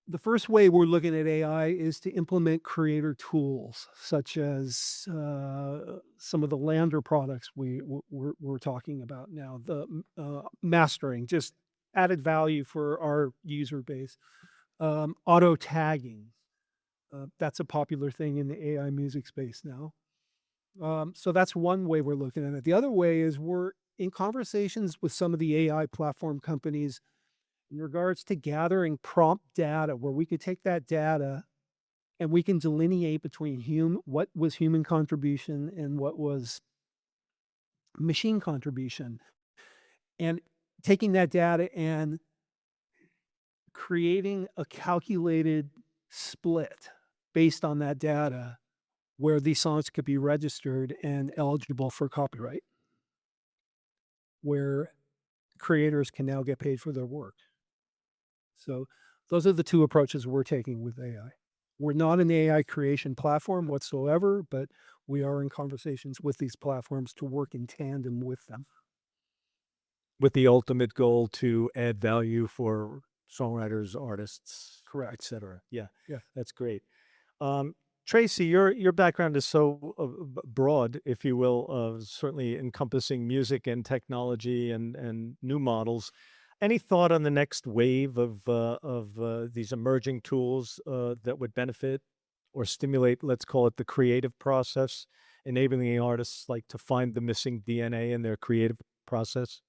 The first way we're looking at AI is to implement creator tools, such as some of the Lander products we're talking about now. The mastering, just added value for our user base. Auto tagging, that's a popular thing in the AI music space now. So that's one way we're looking at it. The other way is we're in conversations with some of the AI platform companies in regards to gathering prompt data, where we could take that data and we can delineate between what was human contribution and what was machine contribution, and taking that data and creating a calculated split based on that data where these songs could be registered and eligible for copyright, where creators can now get paid for their work. So those are the two approaches we're taking with AI. We're not an AI creation platform whatsoever, but we are in conversations with these platforms to work in tandem with them. With the ultimate goal to add value for songwriters, artists, Correct. et cetera. Yeah, Yeah. that's great. Tracy, your background is so broad, if you will, certainly encompassing music and technology and new models. Any thought on the next wave of these emerging tools that would benefit or stimulate, let's call it the creative process, enabling the artists like to find the missing DNA in their creative process?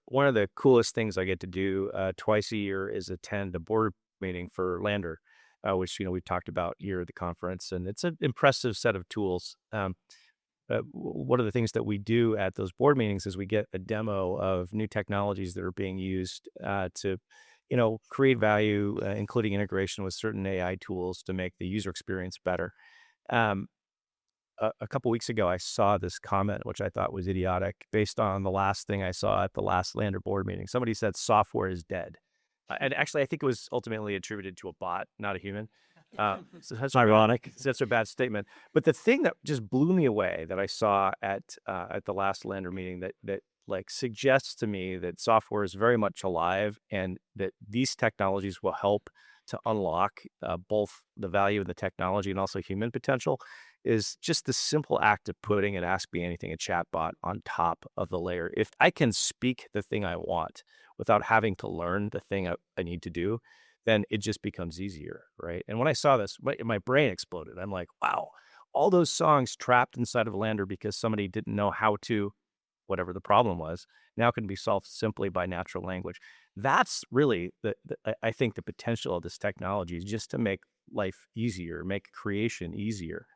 One of the coolest things I get to do twice a year is attend a board meeting for Lander, which we've talked about here at the conference, and it's an impressive set of tools. One of the things that we do at those board meetings is we get a demo of new technologies that are being used to, create value, including integration with certain AI tools to make the user experience better. Um, a couple weeks ago, I saw this comment, which I thought was idiotic, based on the last thing I saw at the last Lander board meeting. Somebody said software is dead. And actually, I think it was ultimately attributed to a bot, not a human. So that's ironic. That's a bad statement. But the thing that just blew me away that I saw at the last Lander meeting that like suggests to me that software is very much alive and that these technologies will help to unlock both the value of the technology and also human potential is just the simple act of putting an Ask Me Anything, a chatbot, on top of the layer. If I can speak the thing I want without having to learn the thing I need to do, then it just becomes easier, right? And when I saw this, my brain exploded. I'm like, wow, all those songs trapped inside of Lander because somebody didn't know how to, whatever the problem was, now can be solved simply by natural language. That's really I think the potential of this technology is just to make life easier, make creation easier.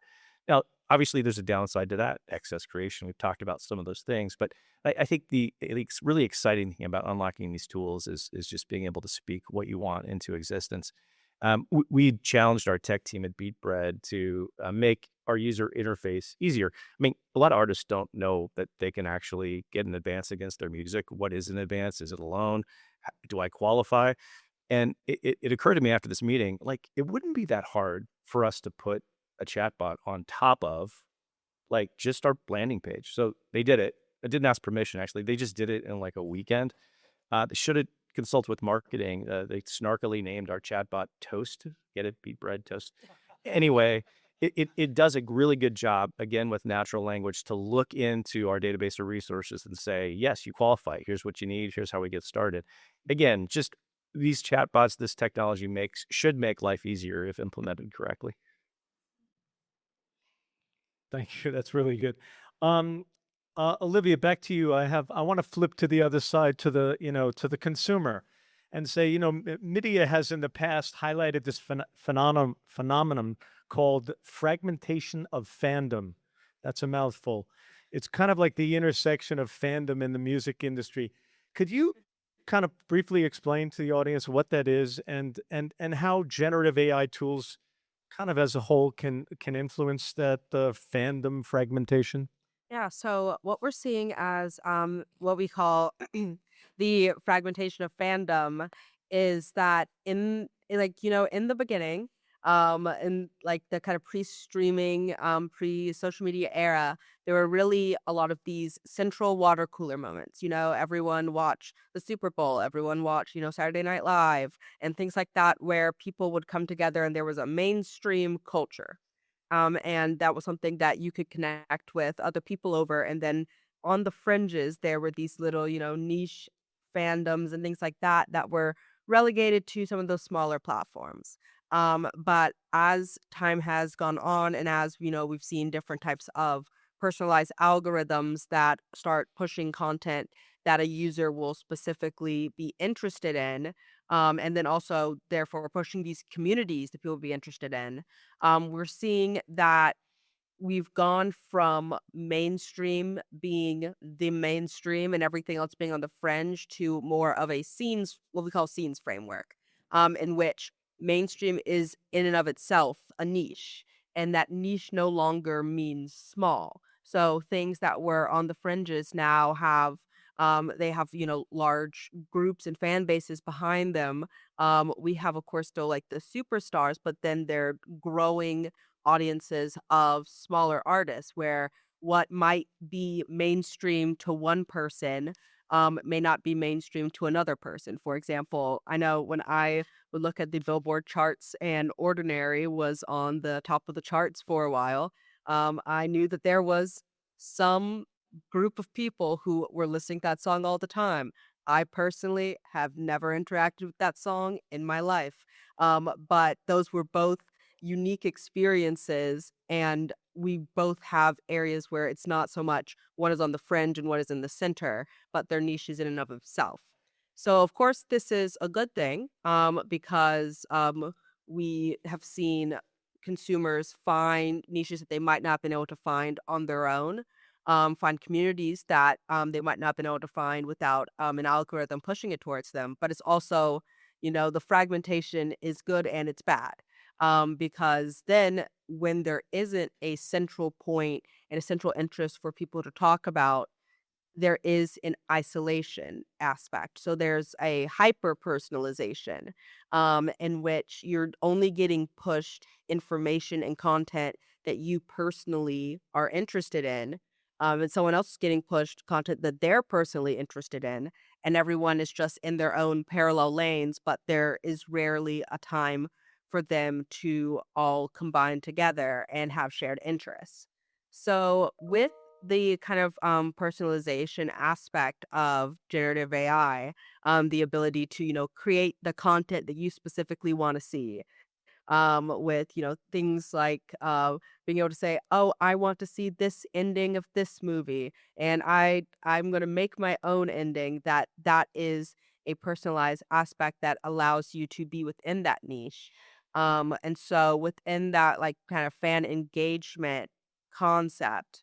Now, obviously, there's a downside to that, excess creation. We've talked about some of those things, but I think the really exciting thing about unlocking these tools is just being able to speak what you want into existence. We challenged our tech team at beatBread to make our user interface easier. I mean, a lot of artists don't know that they can actually get an advance against their music. What is an advance? Is it a loan? Do I qualify? And it occurred to me after this meeting, like it wouldn't be that hard for us to put a chatbot on top of like just our landing page. So they did it. I didn't ask permission actually. They just did it in like a weekend. They should have consulted with marketing. They snarkily named our chatbot Toast. Get it? Beat bread toast. Anyway, it does a really good job again with natural language to look into our database of resources and say, yes, you qualify. Here's what you need. Here's how we get started. Again, just these chatbots, this technology should make life easier if implemented correctly. Thank you. That's really good. Um, Olivia, back to you. I want to flip to the other side, to the consumer, and say, MIDiA has in the past highlighted this phenomenon called fragmentation of fandom. That's a mouthful. It's kind of like the intersection of fandom in the music industry. Could you kind of briefly explain to the audience what that is and how generative AI tools kind of as a whole can influence that fandom fragmentation? Yeah, so what we're seeing as what we call the fragmentation of fandom is that in the beginning, in like the kind of pre-streaming, pre-social media era, there were really a lot of these central water cooler moments. Everyone watched the Super Bowl, everyone watched, Saturday Night Live and things like that, where people would come together and there was a mainstream culture. And that was something that you could connect with other people over. And then on the fringes, there were these little, niche fandoms and things like that were relegated to some of those smaller platforms. But as time has gone on and as, we've seen different types of personalized algorithms that start pushing content that a user will specifically be interested in, and then also, therefore, pushing these communities that people will be interested in, we're seeing that we've gone from mainstream being the mainstream and everything else being on the fringe to more of a scenes, what we call scenes framework, in which mainstream is in and of itself a niche, and that niche no longer means small. So things that were on the fringes now have they have large groups and fan bases behind them. We have of course still like the superstars, but then they're growing audiences of smaller artists where what might be mainstream to one person may not be mainstream to another person. For example, I know when I would look at the Billboard charts and Ordinary was on the top of the charts for a while, I knew that there was some group of people who were listening to that song all the time. I personally have never interacted with that song in my life. But those were both unique experiences and we both have areas where it's not so much one is on the fringe and one is in the center, but they're niches in and of itself. So of course this is a good thing, because we have seen consumers find niches that they might not have been able to find on their own, find communities that they might not have been able to find without an algorithm pushing it towards them. But it's also, the fragmentation is good and it's bad, because then when there isn't a central point and a central interest for people to talk about, there is an isolation aspect. So there's a hyper personalization, in which you're only getting pushed information and content that you personally are interested in. And someone else is getting pushed content that they're personally interested in. And everyone is just in their own parallel lanes, but there is rarely a time for them to all combine together and have shared interests. So, with the kind of personalization aspect of generative AI, the ability to, create the content that you specifically want to see, with, things like being able to say, oh, I want to see this ending of this movie, and I'm going to make my own ending that is a personalized aspect that allows you to be within that niche. And so within that, like, kind of fan engagement concept,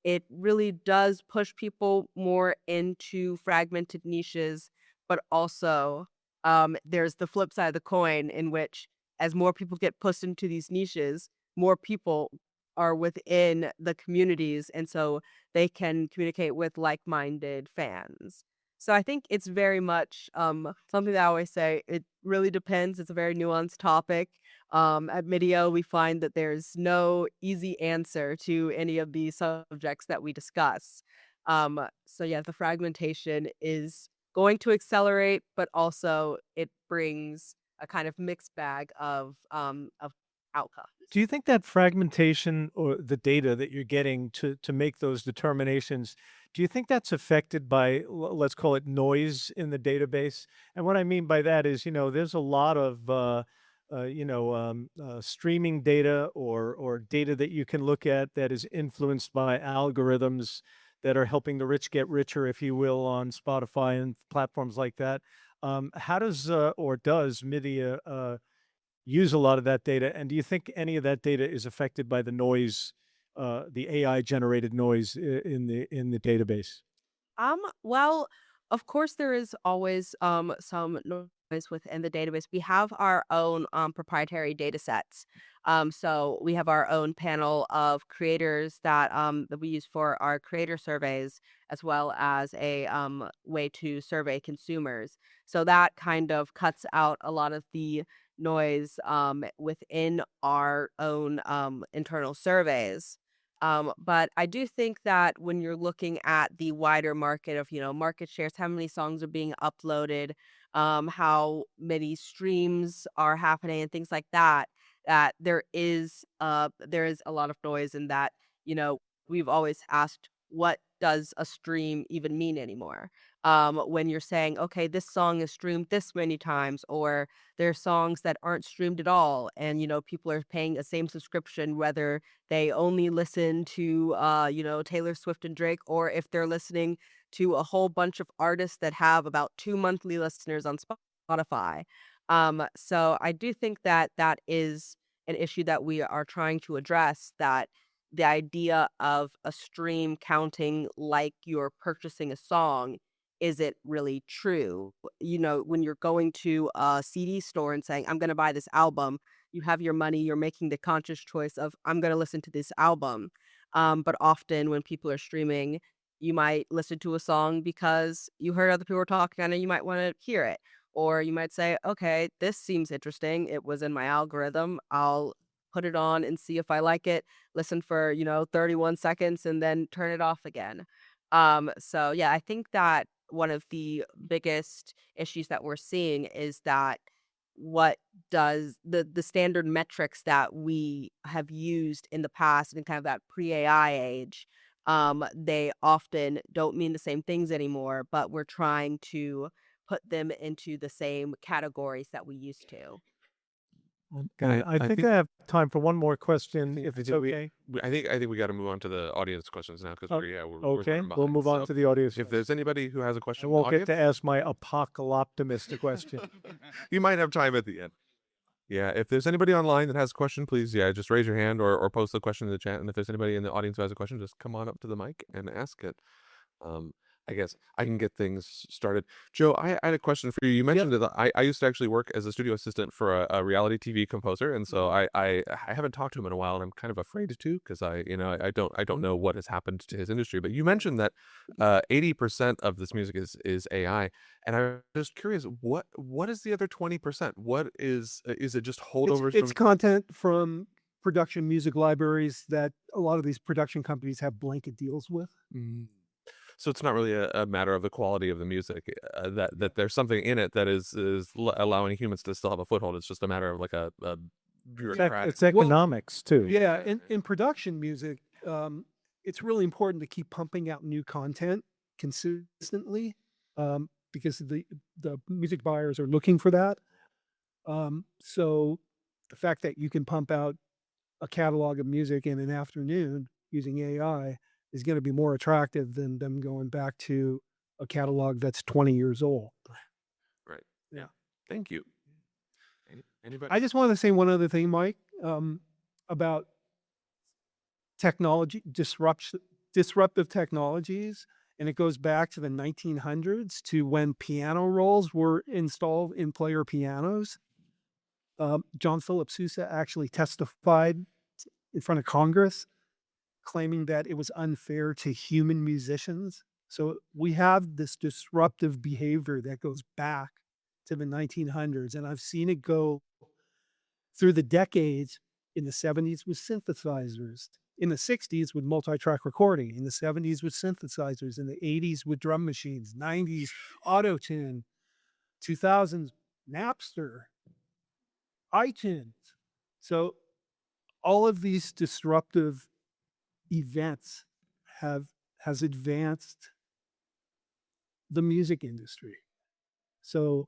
it really does push people more into fragmented niches, but also, there's the flip side of the coin in which as more people get pushed into these niches, more people are within the communities, and so they can communicate with like-minded fans. So I think it's very much something that I always say, it really depends. It's a very nuanced topic. At MIDiA, we find that there's no easy answer to any of these subjects that we discuss. So yeah, the fragmentation is going to accelerate, but also it brings a kind of mixed bag of outcomes. Do you think that fragmentation or the data that you're getting to make those determinations, do you think that's affected by, let's call it noise in the database? And what I mean by that is, there's a lot of streaming data or data that you can look at that is influenced by algorithms that are helping the rich get richer, if you will, on Spotify and platforms like that. How does or does MIDiA use a lot of that data? And do you think any of that data is affected by the noise, the AI generated noise in the database? Well, of course there is always some noise within the database. We have our own proprietary data sets. So we have our own panel of creators that we use for our creator surveys, as well as a way to survey consumers. So that kind of cuts out a lot of the noise within our own internal surveys. But I do think that when you're looking at the wider market of, market shares, how many songs are being uploaded, how many streams are happening and things like that, that there is a lot of noise in that, we've always asked, what does a stream even mean anymore? When you're saying, okay, this song is streamed this many times, or there are songs that aren't streamed at all, and people are paying a same subscription whether they only listen to Taylor Swift and Drake, or if they're listening to a whole bunch of artists that have about 2 monthly listeners on Spotify. So I do think that that is an issue that we are trying to address, that the idea of a stream counting like you're purchasing a song isn't really true. When you're going to a CD store and saying, I'm going to buy this album, you have your money, you're making the conscious choice of, I'm going to listen to this album. But often when people are streaming, you might listen to a song because you heard other people talking on it, you might want to hear it. Or you might say, okay, this seems interesting. It was in my algorithm. I'll put it on and see if I like it, listen for, 31 seconds and then turn it off again. So yeah, I think that one of the biggest issues that we're seeing is that what does the standard metrics that we have used in the past in kind of that pre-AI age, they often don't mean the same things anymore, but we're trying to put them into the same categories that we used to. I think I have time for one more question, if it's okay. I think we got to move on to the audience questions now because we're Okay, running we'll behind. move on So to the audience. if there's anybody who has a I question, won't get audience, to ask my apocalyptimist question. you might have time at the end. Yeah, if there's anybody online that has a question, please, just raise your hand or post the question in the chat. And if there's anybody in the audience who has a question, just come on up to the mic and ask it. I guess I can get things started. Joe, I had a question for you. You mentioned that I used to actually work as a studio assistant for a reality TV composer, and so I haven't talked to him in a while, and I'm kind of afraid to because I don't know what has happened to his industry. But you mentioned that 80% of this music is AI, and I'm just curious, what is the other 20%? What is it just holdovers It's from? content from production music libraries that a lot of these production companies have blanket deals with. So it's not really a matter of the quality of the music, that there's something in it that is allowing humans to still have a foothold. It's just a matter of like a bureaucratic. It's economics too. Yeah, in production music, it's really important to keep pumping out new content consistently, because the music buyers are looking for that. So the fact that you can pump out a catalog of music in an afternoon using AI is going to be more attractive than them going back to a catalog that's 20 years old. Right. Yeah. Thank you. Anybody? I just want to say one other thing, Mike, about technology, disruptive technologies. And it goes back to the 1900s to when piano rolls were installed in player pianos. John Philip Sousa actually testified in front of Congress claiming that it was unfair to human musicians. So we have this disruptive behavior that goes back to the 1900s. And I've seen it go through the decades. In the 70s with synthesizers, in the 60s with multi-track recording, in the 70s with synthesizers, in the 80s with drum machines, 90s auto-tune, 2000s Napster, iTunes. So all of these disruptive events has advanced the music industry. So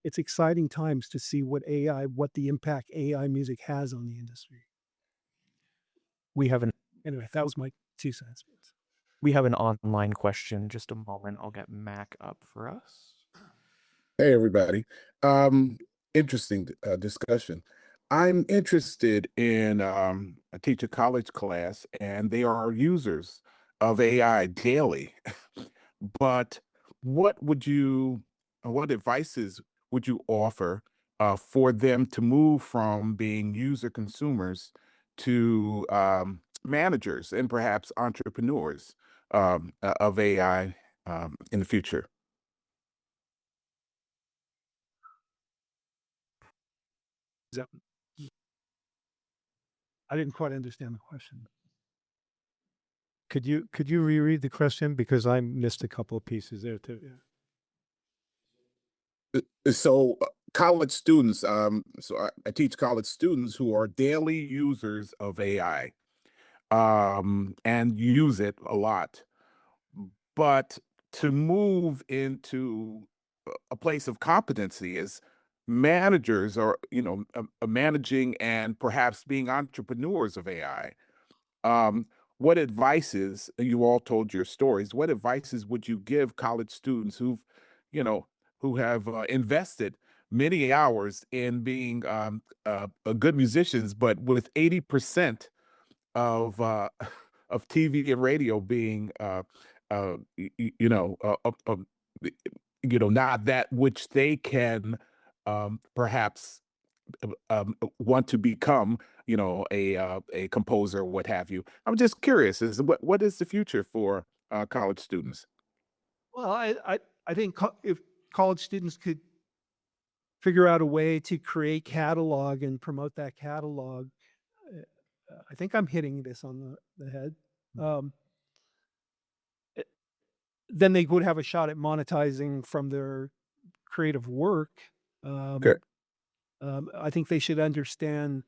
it's exciting times to see what the impact AI music has on the industry. Anyway, that was my 2 cents. We have an online question. Just a moment. I'll get Mac up for us. Hey, everybody. Interesting discussion. I'm interested in, I teach a college class, and they are users of AI daily. But what advices would you offer for them to move from being user consumers to managers and perhaps entrepreneurs of AI in the future? I didn't quite understand the question. Could you reread the question, because I missed a couple of pieces there too. So college students, I teach college students who are daily users of AI and use it a lot. But to move into a place of competency as managers or, managing and perhaps being entrepreneurs of AI, what advices, you all told your stories, what advices would you give college students who have invested many hours in being good musicians, but with 80% of of TV and radio being not that which they can perhaps want to become, a composer or what have you. I'm just curious, what is the future for college students? Well, I think if college students could figure out a way to create catalog and promote that catalog, I think I'm hitting this on the head. Then they would have a shot at monetizing from their creative work. Okay. I think they should understand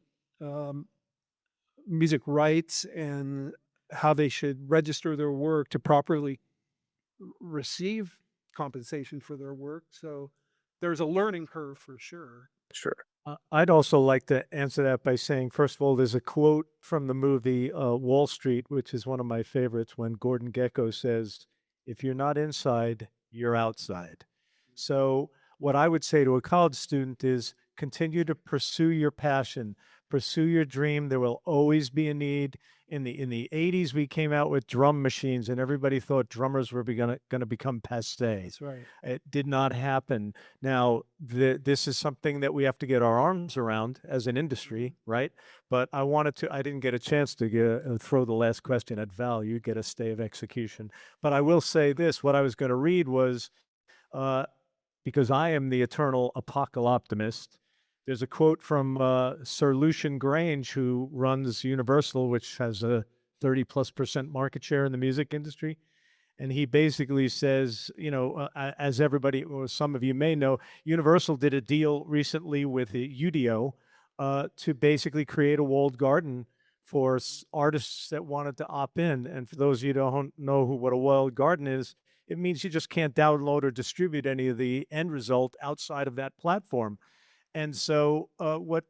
music rights and how they should register their work to properly receive compensation for their work. So there's a learning curve for sure. Sure. I'd also like to answer that by saying, first of all, there's a quote from the movie Wall Street, which is one of my favorites, when Gordon Gekko says, "If you're not inside, you're outside." So, what I would say to a college student is continue to pursue your passion, pursue your dream. There will always be a need. In the 80s, we came out with drum machines, and everybody thought drummers were gonna become passe. That's right. It did not happen. Now, this is something that we have to get our arms around as an industry, right? But I didn't get a chance to throw the last question at Val. You get a stay of execution. But I will say this, what I was going to read was, uh, because I am the eternal apocalyptimist, there's a quote from Sir Lucian Grange, who runs Universal, which has a 30+% market share in the music industry. And he basically says, as everybody, or some of you may know, Universal did a deal recently with Udio to basically create a walled garden for artists that wanted to opt in. And for those of you who don't know what a walled garden is, it means you just can't download or distribute any of the end result outside of that platform. And so what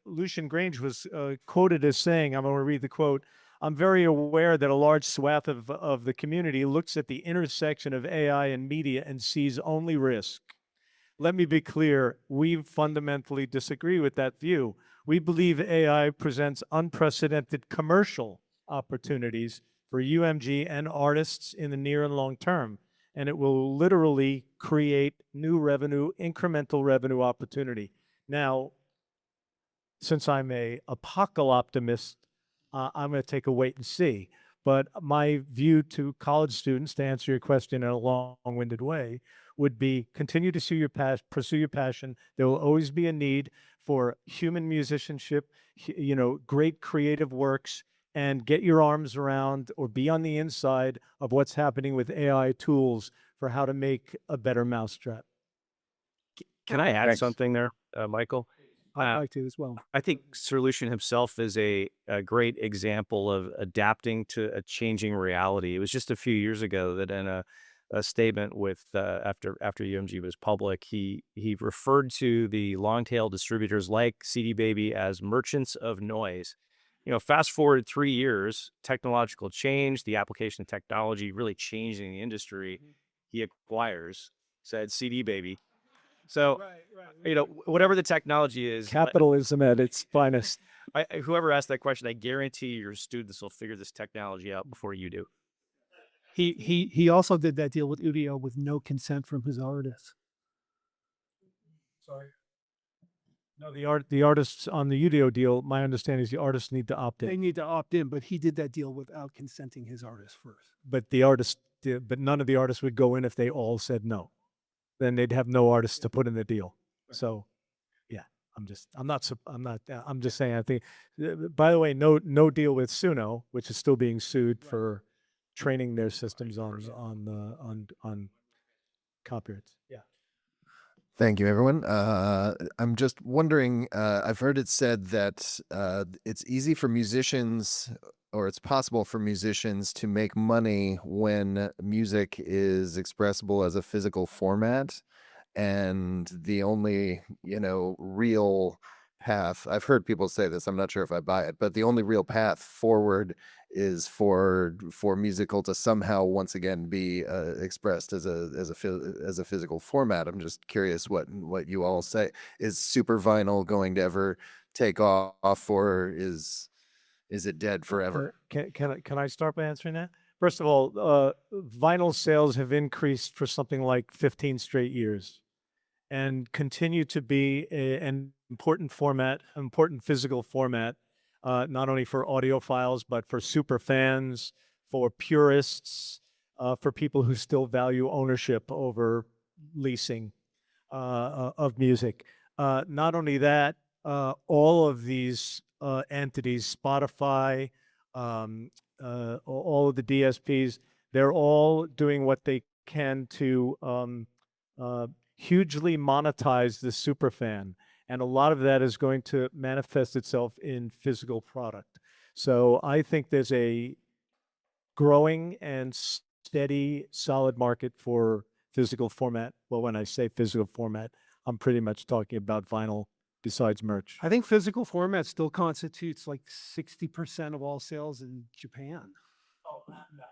Lucian Grange was quoted as saying, I'm going to read the quote, "I'm very aware that a large swath of the community looks at the intersection of AI and media and sees only risk. Let me be clear, we fundamentally disagree with that view. We believe AI presents unprecedented commercial opportunities for UMG and artists in the near and long term, and it will literally create new revenue, incremental revenue opportunity." Now, since I'm a apocalyptimist, I'm going to take a wait and see. But my view to college students, to answer your question in a long-winded way, would be continue to pursue your passion. There will always be a need for human musicianship, great creative works, and get your arms around or be on the inside of what's happening with AI tools for how to make a better mousetrap. Can I add Thanks. something there, Michael? I'd like to as well. I think Sir Lucian himself is a great example of adapting to a changing reality. It was just a few years ago that in a statement with after UMG was public, he referred to the long tail distributors like CD Baby as merchants of noise. Fast forward 3 years, technological change, the application of technology really changing the industry. He acquires said CD Baby. So, whatever the technology is, Capitalism at its finest. whoever asked that question, I guarantee your students will figure this technology out before you do. He also did that deal with Udio with no consent from his artists. Sorry. No, the artists on the Udio deal, my understanding is the artists need to opt They in. need to opt in, but he did that deal without consenting his artists first. But none of the artists would go in if they all said no. Then they'd have no artists to put in the deal. So, yeah, I'm just saying, I think, by the way, no deal with Suno, which is still being sued for training their systems on copyrights. Yeah. Thank you, everyone. I'm just wondering, I've heard it said that it's easy for musicians, or it's possible for musicians to make money when music is expressible as a physical format. And the only, real path, I've heard people say this, I'm not sure if I buy it, but the only real path forward is for musical to somehow once again be expressed as a physical format. I'm just curious what you all say. Is super vinyl going to ever take off, or is it dead forever? Can I start by answering that? First of all, vinyl sales have increased for something like 15 straight years and continue to be an important format, important physical format, not only for audiophiles, but for super fans, for purists, for people who still value ownership over leasing of music. Not only that, all of these entities, Spotify, all of the DSPs, they're all doing what they can to hugely monetize the superfan. And a lot of that is going to manifest itself in physical product. So I think there's a growing and steady, solid market for physical format. Well, when I say physical format, I'm pretty much talking about vinyl besides merch? I think physical format still constitutes like 60% of all sales in Japan.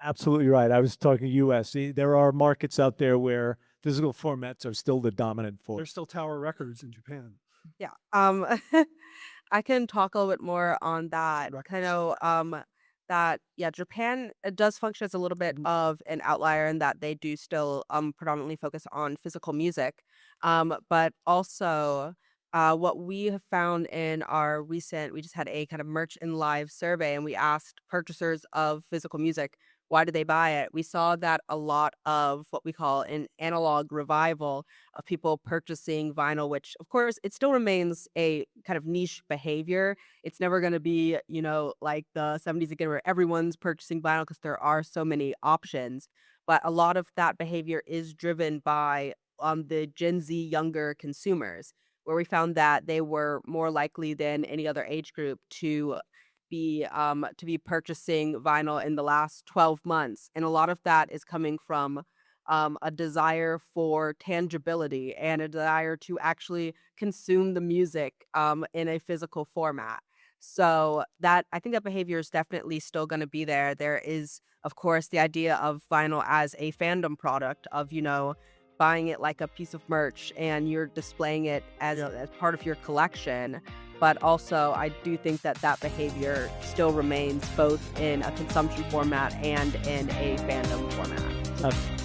Absolutely right. I was talking US. There are markets out there where physical formats are still the dominant force. There's still Tower Records in Japan. Yeah. I can talk a little bit more on that. I know that Japan, it does function as a little bit of an outlier in that they do still predominantly focus on physical music. But also what we have found in our recent, we just had a kind of merch and live survey, and we asked purchasers of physical music, why did they buy it? We saw that a lot of what we call an analog revival of people purchasing vinyl, which of course it still remains a kind of niche behavior. It's never going to be, like the 70s again, where everyone's purchasing vinyl because there are so many options. But a lot of that behavior is driven by the Gen Z younger consumers, where we found that they were more likely than any other age group to be purchasing vinyl in the last 12 months. And a lot of that is coming from a desire for tangibility and a desire to actually consume the music in a physical format. So that, I think that behavior is definitely still going to be there. There is, of course, the idea of vinyl as a fandom product of, buying it like a piece of merch and you're displaying it as part of your collection. But also, I do think that behavior still remains both in a consumption format and in a fandom format.